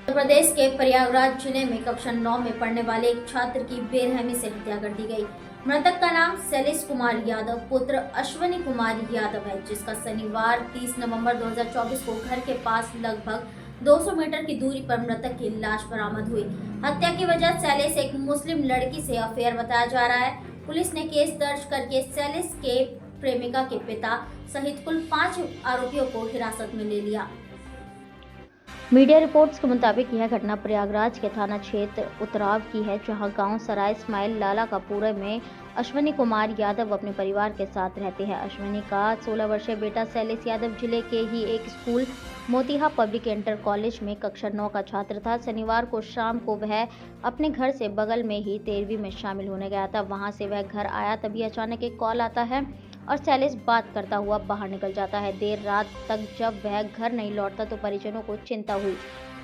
उत्तर प्रदेश के प्रयागराज जिले में कक्षा 9 में पढ़ने वाले एक छात्र की बेरहमी से हत्या कर दी गई। मृतक का नाम शैलेश कुमार यादव पुत्र अश्वनी कुमार यादव है, जिसका शनिवार 30 नवंबर 2024 को घर के पास लगभग 200 मीटर की दूरी पर मृतक की लाश बरामद हुई। हत्या की वजह शैलेश एक मुस्लिम लड़की से अफेयर बताया जा रहा है। पुलिस ने केस दर्ज करके शैलेश के प्रेमिका के पिता सहित कुल 5 आरोपियों को हिरासत में ले लिया। मीडिया रिपोर्ट्स के मुताबिक यह घटना प्रयागराज के थाना क्षेत्र उतराव की है, जहां गांव सराय इस्माइल लाला कापुरे में अश्वनी कुमार यादव अपने परिवार के साथ रहते हैं। अश्वनी का 16 वर्षीय बेटा शैलेश यादव जिले के ही एक स्कूल मोतीहा पब्लिक इंटर कॉलेज में कक्षा 9 का छात्र था। शनिवार को शाम को वह अपने घर से बगल में ही 13वीं में शामिल होने गया था। वहां से वह घर आया, तभी अचानक एक कॉल आता है और शैलेश बात करता हुआ बाहर निकल जाता है। देर रात तक जब वह घर नहीं लौटता तो परिजनों को चिंता हुई।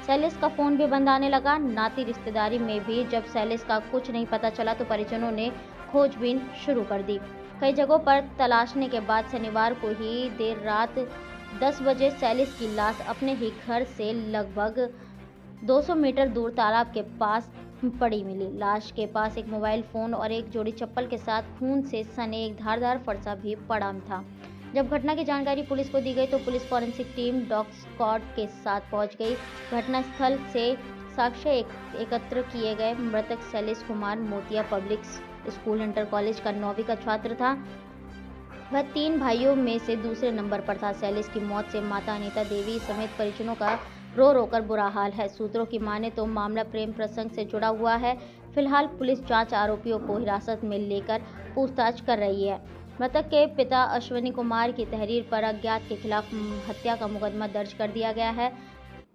शैलेश का फोन भी बंद आने लगा। नाती रिश्तेदारी में भी जब शैलेश का कुछ नहीं पता चला तो परिजनों ने खोजबीन शुरू कर दी। कई जगहों पर तलाशने के बाद शनिवार को ही देर रात 10 बजे शैलेश की लाश अपने ही घर से लगभग 200 मीटर दूर तालाब के पास पड़ी मिली। लाश के पास एक मोबाइल फोन और एक जोड़ी चप्पल के साथ खून से सने एक धारदार फरसा भी पड़ा था। जब घटना की जानकारी पुलिस को दी गई तो police forensic team dog squad के साथ पहुंच गई। घटनास्थल से साक्ष्य एकत्र किए गए। मृतक शैलेश कुमार मोतिया पब्लिक स्कूल इंटर कॉलेज का 9वीं का छात्र था। वह 3 भाइयों में से दूसरे नंबर पर था। शैलेश की मौत से माता अनीता देवी समेत परिजनों का रो रो कर बुरा हाल है। सूत्रों की माने तो मामला प्रेम प्रसंग से जुड़ा हुआ है। फिलहाल पुलिस जांच आरोपियों को हिरासत में लेकर पूछताछ कर रही है। मृतक के पिता अश्वनी कुमार की तहरीर पर अज्ञात के खिलाफ हत्या का मुकदमा दर्ज कर दिया गया है।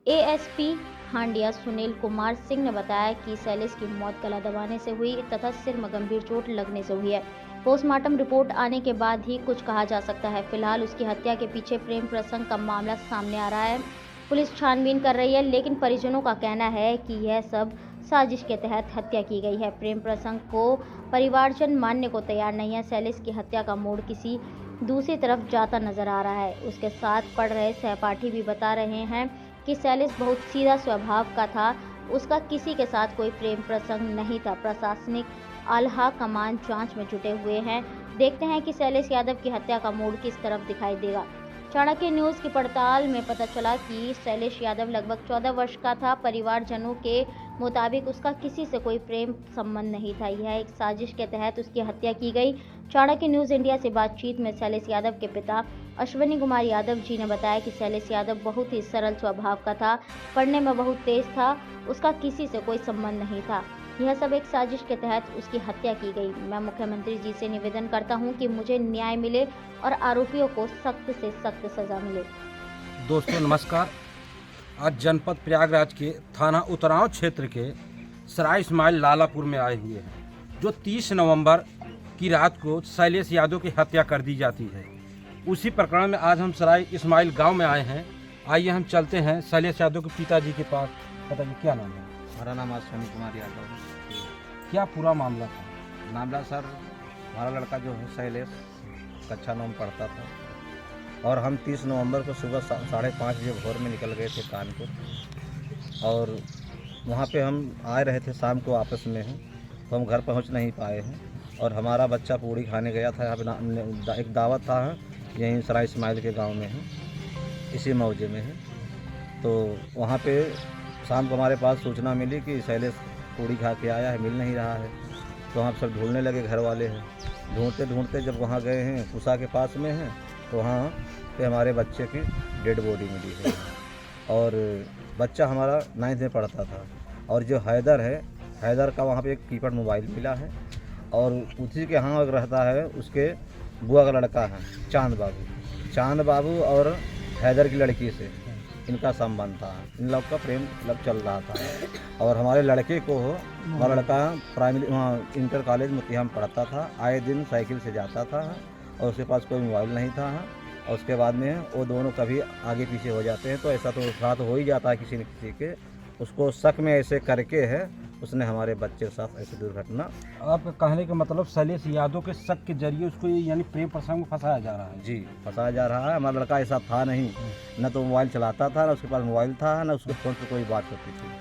एएसपी हांडिया सुनील कुमार सिंह ने बताया कि शैलेश की मौत गला दबाने से हुई तथा सिर में गंभीर चोट लगने से हुई है। पोस्टमार्टम रिपोर्ट आने के बाद ही कुछ कहा जा सकता है। फिलहाल उसकी हत्या के पीछे प्रेम प्रसंग का मामला सामने आ रहा है। पुलिस छानबीन कर रही है, लेकिन परिजनों का कहना है कि यह सब साजिश के तहत हत्या की गई है। प्रेम प्रसंग को परिवारजन मानने को तैयार नहीं है। शैलेश की हत्या का मोड़ किसी दूसरी तरफ जाता नजर आ रहा है। उसके साथ पढ़ रहे सहपाठी भी बता रहे हैं कि शैलेश बहुत सीधा स्वभाव का था। उसका किसी के साथ कोई प्रेम प्रसंग नहीं था। प्रशासनिक आल्हा कमान जांच में जुटे हुए हैं। देखते हैं कि शैलेश यादव की हत्या का मोड़ किस तरफ दिखाई देगा। चाणक्य न्यूज की पड़ताल में पता चला कि शैलेश यादव लगभग 14 वर्ष का था। परिवारजनों के मुताबिक उसका किसी से कोई प्रेम संबंध नहीं था। यह एक साजिश के तहत उसकी हत्या की गई। चाणक्य न्यूज इंडिया से बातचीत में शैलेश यादव के पिता अश्वनी कुमार यादव जी ने बताया कि शैलेश यादव बहुत ही सरल स्वभाव का था, पढ़ने में बहुत तेज था, उसका किसी से कोई संबंध नहीं था। यह सब एक साजिश के तहत उसकी हत्या की गई। मैं मुख्यमंत्री जी से निवेदन करता हूं कि मुझे न्याय मिले और आरोपियों को सख्त से सख्त सजा मिले। दोस्तों नमस्कार। आज जनपद प्रयागराज के थाना उतराव क्षेत्र के सराय इस्माइल लालापुर में आए हुए हैं, जो 30 नवंबर की रात को शैलेश यादव की हत्या कर दी जाती है। उसी प्रकरण में आज हम सराय इस्माइल गांव में आए हैं। आइए हम चलते हैं शैलेश यादव के पिताजी के पास। बताइए क्या नाम है? हमारा नाम अश्वनी कुमार यादव है। क्या पूरा मामला था? मामला सर, हमारा लड़का जो है शैलेश कक्षा 9 में पढ़ता था और हम 30 नवंबर को सुबह 5:30 बजे भोर में निकल गए थे कानपुर और वहाँ पे हम आए रहे थे शाम को आपस में हैं, तो हम घर पहुँच नहीं पाए हैं और हमारा बच्चा पूड़ी खाने गया था। यहाँ पे एक दावत था यहीं सराय इस्माइल के गांव में है, इसी मौजे में है। तो वहाँ पे शाम को हमारे पास सूचना मिली कि शैलेश पूड़ी खा के आया है, मिल नहीं रहा है। तो हम सब ढूंढने लगे, घर वाले हैं। ढूंढते ढूंढते जब वहाँ गए हैं, पूसा के पास में हैं, तो वहाँ पे हमारे बच्चे की डेड बॉडी मिली है और बच्चा हमारा 9th में पढ़ता था। और जो हैदर है, हैदर का वहाँ पे एक कीपैड मोबाइल मिला है और उसी के यहाँ रहता है उसके बुआ का लड़का है चांद बाबू और हैदर की लड़की से इनका संबंध था। इन लोग का प्रेम मतलब चल रहा था और हमारे लड़के को हमारा लड़का प्राइमरी वहाँ इंटर कॉलेज मोतिहा में पढ़ता था। आए दिन साइकिल से जाता था और उसके पास कोई मोबाइल नहीं था और उसके बाद में वो दोनों कभी आगे पीछे हो जाते हैं। तो ऐसा तो साथ हो ही जाता है किसी न किसी के। उसको शक में ऐसे करके है उसने हमारे बच्चे के साथ ऐसी दुर्घटना। आपका कहने का मतलब शैलेश यादव के शक के जरिए उसको यानी प्रेम प्रसंग में फंसाया जा रहा है। जी, फंसाया जा रहा है। हमारा लड़का ऐसा था नहीं, न तो मोबाइल चलाता था, न उसके पास मोबाइल था, न उसके फ़ोन पर कोई बात होती थी।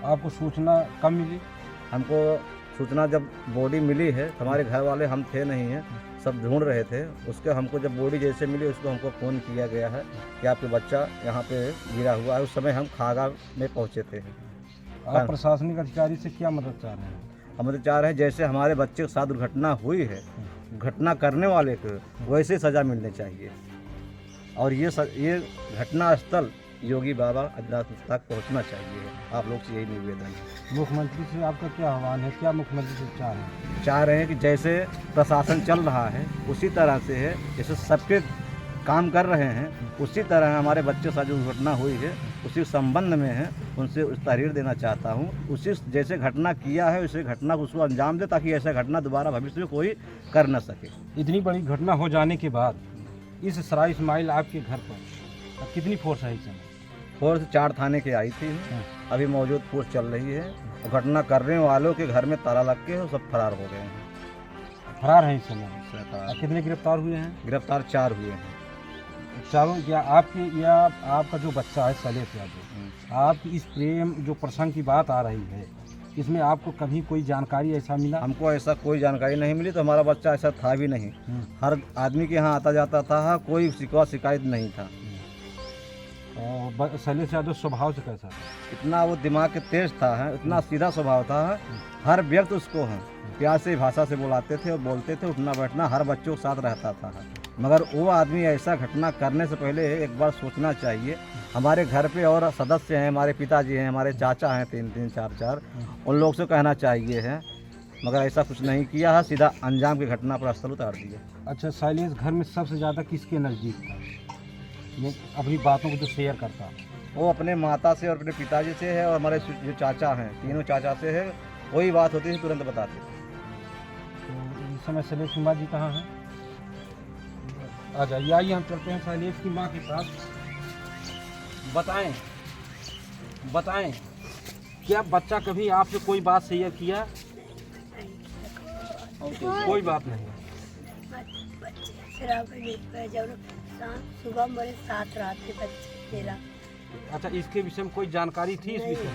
आपको सूचना कब मिली? हमको सूचना जब बॉडी मिली है, हमारे घर वाले हम थे नहीं हैं, सब ढूंढ रहे थे उसके। हमको जब बॉडी जैसे मिली उसको हमको फ़ोन किया गया है कि आपके बच्चा यहाँ पे गिरा हुआ है। उस समय हम खागा में पहुँचे थे। आप प्रशासनिक अधिकारी से क्या मदद चाह रहे हैं? हम मदद चाह रहे हैं जैसे हमारे बच्चे के साथ दुर्घटना हुई है, घटना करने वाले को वैसे सज़ा मिलनी चाहिए। और ये घटना स्थल योगी बाबा आदित्यनाथ तक पहुँचना चाहिए। आप लोग से यही निवेदन है। मुख्यमंत्री से आपका क्या आह्वान है? क्या मुख्यमंत्री से चाह रहे हैं कि जैसे प्रशासन चल रहा है उसी तरह से है, जैसे सबके काम कर रहे हैं उसी तरह हमारे बच्चे के साथ जो दुर्घटना हुई है उसी संबंध में है, उनसे तहरीर देना चाहता हूँ। उसी जैसे घटना किया है उसी घटना को उसको अंजाम दे, ताकि ऐसा घटना दोबारा भविष्य में कोई कर न सके। इतनी बड़ी घटना हो जाने के बाद इस सराय इस्माइल आपके घर पर कितनी फोर्स है इस समय? फोर्स 4 थाने के आई थी, अभी मौजूद फोर्स चल रही है। घटना करने वालों के घर में ताला लग के सब फरार हो गए हैं। फरार हैं इस समय? कितने गिरफ्तार हुए हैं? गिरफ्तार 4 हुए हैं। चारों या आपका जो बच्चा है शैलेश यादव, आपकी इस प्रेम जो प्रसंग की बात आ रही है, इसमें आपको कभी कोई जानकारी ऐसा मिला? हमको ऐसा कोई जानकारी नहीं मिली। तो हमारा बच्चा ऐसा था भी नहीं। हर आदमी के यहाँ आता जाता था, कोई शिकायत नहीं था। और शैलेश यादव स्वभाव से कैसा था? इतना वो दिमाग के तेज था, इतना सीधा स्वभाव था। हर व्यक्ति उसको प्यार से भाषा से बुलाते थे और बोलते थे, उठना बैठना हर बच्चों के साथ रहता था। मगर वो आदमी ऐसा घटना करने से पहले एक बार सोचना चाहिए। हमारे घर पे और सदस्य हैं, हमारे पिताजी हैं, हमारे चाचा हैं 3-3 4-4, उन लोग से कहना चाहिए है, मगर ऐसा कुछ नहीं किया है, सीधा अंजाम की घटना पर स्थल उतार दिया। अच्छा, शैलेश घर में सबसे ज़्यादा किसके नज़दीक था? ये अपनी बातों को जो शेयर करता? वो अपने माता से और अपने पिताजी से है, और हमारे जो चाचा हैं, तीनों चाचा से है। कोई बात होती थी तुरंत बताते थे। तो इस समय शैलेश की माँ जी कहाँ हैं? आ जाइए, आइए हम चलते हैं शैलेश की माँ के पास। बताएं क्या बच्चा कभी आपसे कोई बात शेयर किया? कोई बात नहीं। सुबह मेरे साथ रात के बच्चे मेरा। अच्छा, इसके विषय में कोई जानकारी थी? इस विषय में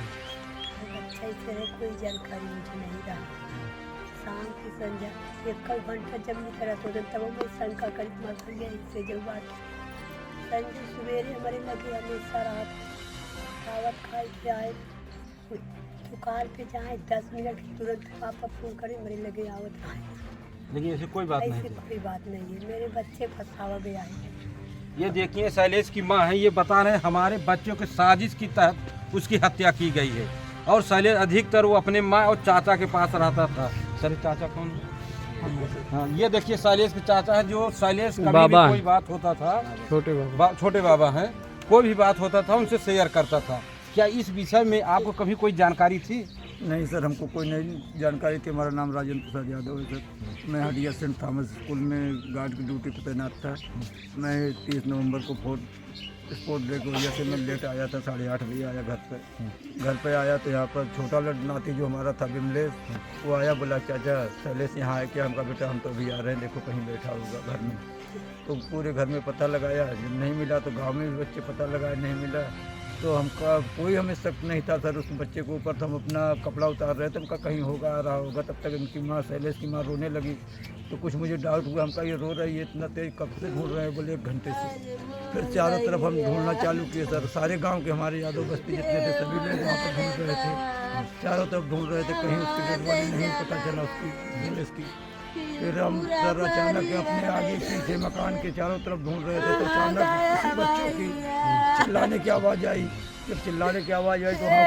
बच्चा इससे कोई जानकारी मुझे नहीं रहा। शाम की संध्या 1 घंटा जब निकला तो तब मैं शंका कर मर गया इससे जो बात। संजय सवेरे हमारे लगे हमेशा रात दावत खाए के आए, दुकान पे जाए 10 मिनट की तुरंत पापा फोन करे मेरे लगे आवत आए। लेकिन ऐसी कोई बात नहीं ऐसी थी। कोई बात नहीं है। मेरे बच्चे फंसावा भी आए। ये देखिए शैलेश की माँ है, ये बता रहे हैं हमारे बच्चों के साजिश की तहत उसकी हत्या की गई है। और शैलेश अधिकतर वो अपने माँ और चाचा के पास रहता था। सर चाचा कौन है? हाँ, ये देखिए शैलेश के चाचा है, जो शैलेश कभी भी कोई बात होता था, छोटे बाबा हैं, कोई भी बात होता था उनसे शेयर करता था। क्या इस विषय में आपको कभी कोई जानकारी थी? नहीं सर, हमको कोई नई जानकारी थी। हमारा नाम राजेंद्र प्रसाद यादव है सर। मैं हडिया सेंट थॉमस स्कूल में गार्ड की ड्यूटी पर तैनात था। मैं 30 नवंबर को स्पोर्ट डे की वजह से मैं लेट आया था, 8:30 बजे आया घर पे आया तो यहाँ पर छोटा नाती जो हमारा था विमलेश, वो आया, बोला चाचा शैलेश यहाँ है क्या? हमका बेटा हम तो अभी आ रहे हैं, देखो कहीं बैठा होगा घर में। तो पूरे घर में पता लगाया, नहीं मिला। तो गाँव में भी बच्चे पता लगाए, नहीं मिला। तो हमका कोई हमें शक नहीं था सर उस बच्चे के ऊपर। तो हम अपना कपड़ा उतार रहे थे, हमका कहीं होगा आ रहा होगा। तब तक इनकी माँ शैलेश की माँ रोने लगी। तो कुछ मुझे डाउट हुआ, हमका ये रो रही है इतना तेज, कब से ढूंढ रहे हैं? बोले 1 घंटे से। फिर चारों तरफ हम ढूंढना चालू किए सर। सारे गांव के हमारे यादव बस्ती जितने थे सभी लोग वहाँ पर ढूंढ रहे थे, चारों तरफ ढूंढ रहे थे। कहीं उसकी डेड बॉडी नहीं पता चला उसकी, शैलेश की। फिर हम सर अचानक अपने आगे पीछे मकान के चारों तरफ ढूंढ रहे थे, तो अचानक किसी बच्चों की चिल्लाने की आवाज़ आई। जब चिल्लाने की आवाज़ आई तो वहाँ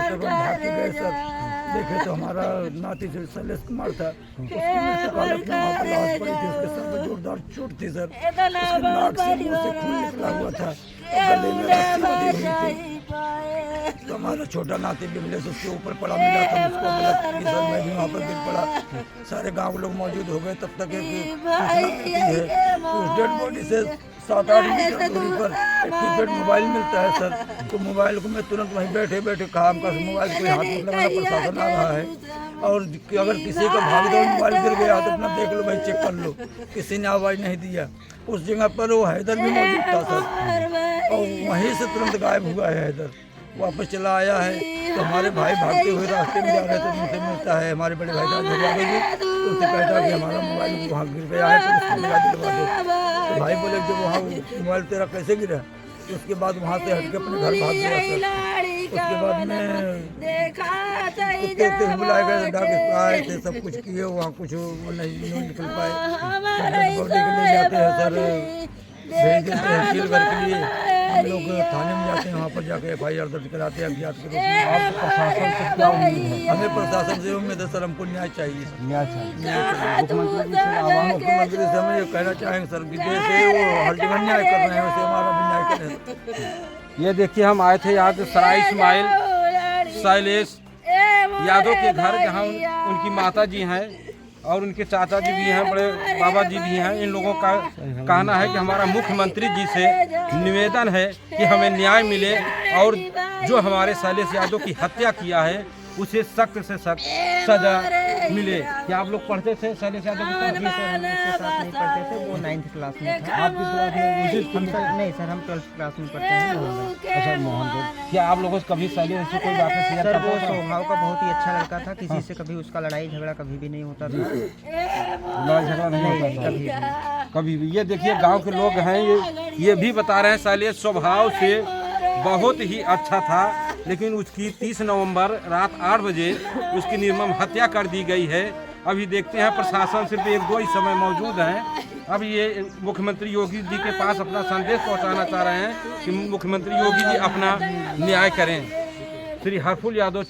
पर भाग के गए सर। देखे तो हमारा नाती जो शैलेश कुमार था, उसकी मृतक हालत में वहाँ पर लाश पड़ी थी। उसके सर पर जोरदार चोट थी सर। उसके नाक से मुँह से खून निकला हुआ था, गले में रस्सी बंधी हुई थी। तो हमारा छोटा नाती विमलेश उसके ऊपर पड़ा मिला था, उसको मिला कि सर मैं भी वहाँ पर गिर पड़ा। सारे गांव के लोग मौजूद हो गए, तब तक एक सूचना मिलती है उस डेड बॉडी से 7-8 मीटर दूरी पर एक कीपैड मोबाइल मिलता है सर। तो मोबाइल को मैं तुरंत वहीं बैठे बैठे काम का मोबाइल को हाथ में लगाना, प्रशासन आ रहा है और अगर किसी का भाग दौड़ मोबाइल गिर गया तो अपना देख लो भाई, चेक कर लो। किसी ने आवाज़ नहीं दिया। उस जगह पर वो हैदर भी मौजूद था सर, और वहीं से तुरंत गायब हुआ है हैदर, वापस चला आया है। तो हमारे भाई भागते हुए रास्ते में जा रहे थे, उनसे मिलता है हमारे बड़े भाई राजेंद्र यादव जी, तो उनसे कहता कि हमारा मोबाइल वहाँ गिर गया है, पुलिस को लगा दिलवा दो। तो भाई बोले जब वहाँ मोबाइल तेरा कैसे गिरा? तो उसके बाद वहाँ से हट के अपने घर भाग गया सर। उसके बाद में कुत्ते बुलाए गए, डॉक्टर आए थे, सब कुछ किए, वहाँ कुछ वो नहीं निकल पाए। बॉडी के लिए जाते हैं सर, भेज देते हैं सीलघर के लिए। हम लोग थाने में जाते हैं, वहाँ पर जाके FIR दर्ज कराते हैं अज्ञात के रूप में। आप प्रशासन से क्या उम्मीद है? हमें प्रशासन से उम्मीद है सर, हमको न्याय चाहिए। न्याय चाहिए। मुख्यमंत्री जी से आह्वान मुख्यमंत्री से हम ये कहना चाहेंगे सर कि जैसे वो हर जगह न्याय कर रहे हैं वैसे हमारा भी न्याय करें। ये देखिए, हम आए थे आज सराय इस्माइल शैलेश यादव के घर, जहाँ उनकी माता जी हैं और उनके चाचा जी भी हैं, बड़े बाबा जी भी हैं। इन लोगों का कहना है कि हमारा मुख्यमंत्री जी से निवेदन है कि हमें न्याय मिले और जो हमारे शैलेश यादव की हत्या किया है उसे सख्त से सख्त सजा मिले। क्या आप लोग पढ़ते थे शैलेश यादव के साथ? जी सर, हम उसके साथ नहीं पढ़ते थे, वो 9th क्लास में था। आप किस क्लास में? उसी हम सर नहीं सर, हम 12th क्लास में पढ़ते हैं मोहनगढ़। अच्छा, मोहनगढ़। क्या आप लोगों से कभी शैलेश से कोई बातें शेयर सर करते वो थे? स्वभाव का बहुत ही अच्छा लड़का था, किसी से कभी उसका लड़ाई झगड़ा कभी भी नहीं होता था। लड़ाई झगड़ा नहीं होता था कभी भी। कभी भी। ये देखिए, गांव के लोग हैं, ये भी बता रहे हैं शैलेश स्वभाव से बहुत ही अच्छा था, लेकिन उसकी 30 नवंबर रात 8 बजे उसकी निर्मम हत्या कर दी गई है। अभी देखते हैं, प्रशासन सिर्फ 1-2 इस समय मौजूद हैं। अब ये मुख्यमंत्री योगी जी के पास अपना संदेश पहुंचाना चाह रहे हैं कि मुख्यमंत्री योगी जी अपना न्याय करें। श्री हरफुल यादव।